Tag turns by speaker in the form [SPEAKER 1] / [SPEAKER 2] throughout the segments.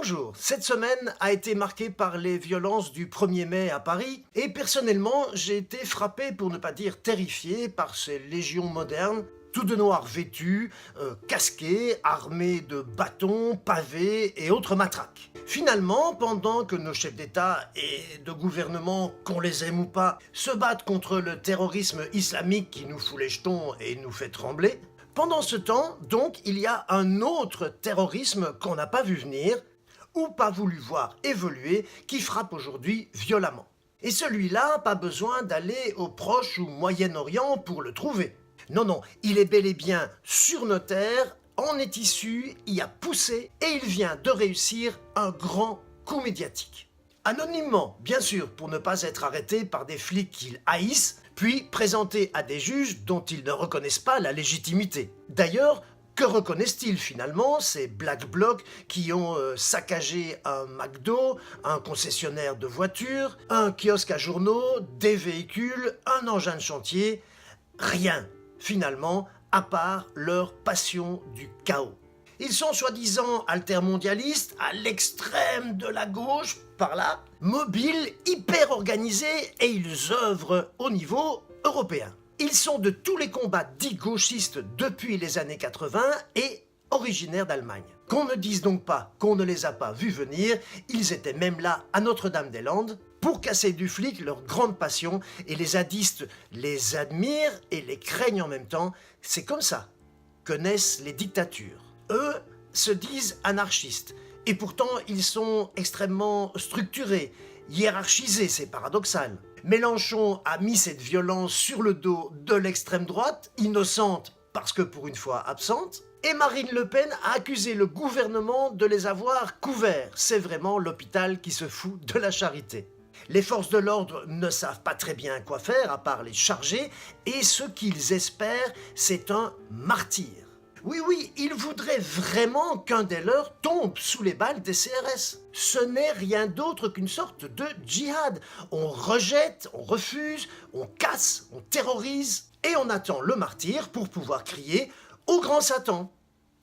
[SPEAKER 1] Bonjour, cette semaine a été marquée par les violences du 1er mai à Paris et personnellement j'ai été frappé, pour ne pas dire terrifié, par ces légions modernes, tout de noir vêtus, casqués, armés de bâtons, pavés et autres matraques. Finalement, pendant que nos chefs d'État et de gouvernement, qu'on les aime ou pas, se battent contre le terrorisme islamique qui nous fout les jetons et nous fait trembler, pendant ce temps, donc, il y a un autre terrorisme qu'on n'a pas vu venir, ou pas voulu voir évoluer, qui frappe aujourd'hui violemment. Et celui-là, pas besoin d'aller au Proche ou Moyen-Orient pour le trouver. Non, non, il est bel et bien sur nos terres, en est issu, y a poussé, et il vient de réussir un grand coup médiatique. Anonymement, bien sûr, pour ne pas être arrêté par des flics qu'ils haïssent, puis présenté à des juges dont ils ne reconnaissent pas la légitimité. D'ailleurs, que reconnaissent-ils finalement, ces Black Blocs qui ont saccagé un McDo, un concessionnaire de voitures, un kiosque à journaux, des véhicules, un engin de chantier? Rien, finalement, à part leur passion du chaos. Ils sont soi-disant altermondialistes, à l'extrême de la gauche, par là, mobiles, hyper organisés, et ils œuvrent au niveau européen. Ils sont de tous les combats dits gauchistes depuis les années 80 et originaires d'Allemagne. Qu'on ne dise donc pas qu'on ne les a pas vus venir, ils étaient même là à Notre-Dame-des-Landes pour casser du flic leur grande passion, et les zadistes les admirent et les craignent en même temps. C'est comme ça que naissent les dictatures. Eux se disent anarchistes, et pourtant ils sont extrêmement structurés, hiérarchisés, c'est paradoxal. Mélenchon a mis cette violence sur le dos de l'extrême droite, innocente parce que pour une fois absente, et Marine Le Pen a accusé le gouvernement de les avoir couverts. C'est vraiment l'hôpital qui se fout de la charité. Les forces de l'ordre ne savent pas très bien quoi faire à part les charger, et ce qu'ils espèrent, c'est un martyr. Oui, ils voudraient vraiment qu'un des leurs tombe sous les balles des CRS. Ce n'est rien d'autre qu'une sorte de djihad. On rejette, on refuse, on casse, on terrorise, et on attend le martyr pour pouvoir crier au grand Satan.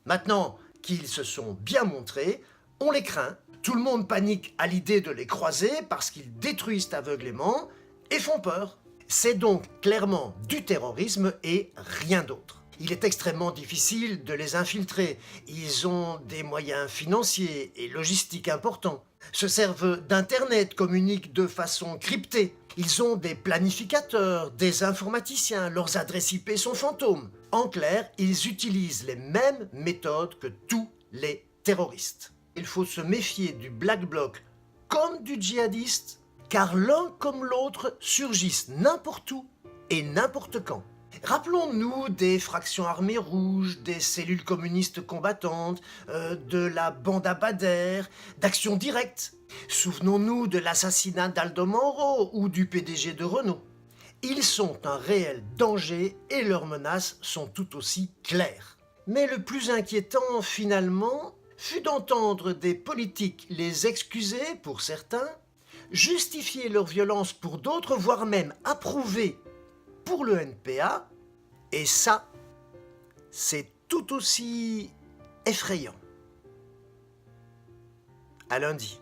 [SPEAKER 1] Maintenant qu'ils se sont bien montrés, on les craint. Tout le monde panique à l'idée de les croiser parce qu'ils détruisent aveuglément et font peur. C'est donc clairement du terrorisme et rien d'autre. Il est extrêmement difficile de les infiltrer. Ils ont des moyens financiers et logistiques importants, se servent d'Internet, communiquent de façon cryptée. Ils ont des planificateurs, des informaticiens, leurs adresses IP sont fantômes. En clair, ils utilisent les mêmes méthodes que tous les terroristes. Il faut se méfier du Black Bloc comme du djihadiste, car l'un comme l'autre surgissent n'importe où et n'importe quand. Rappelons-nous des fractions armées rouges, des cellules communistes combattantes, de la bande à Bader, d'Action Directe. Souvenons-nous de l'assassinat d'Aldo Moro ou du PDG de Renault. Ils sont un réel danger et leurs menaces sont tout aussi claires. Mais le plus inquiétant finalement fut d'entendre des politiques les excuser pour certains, justifier leur violence pour d'autres, voire même approuver pour le NPA, et ça, c'est tout aussi effrayant. À lundi.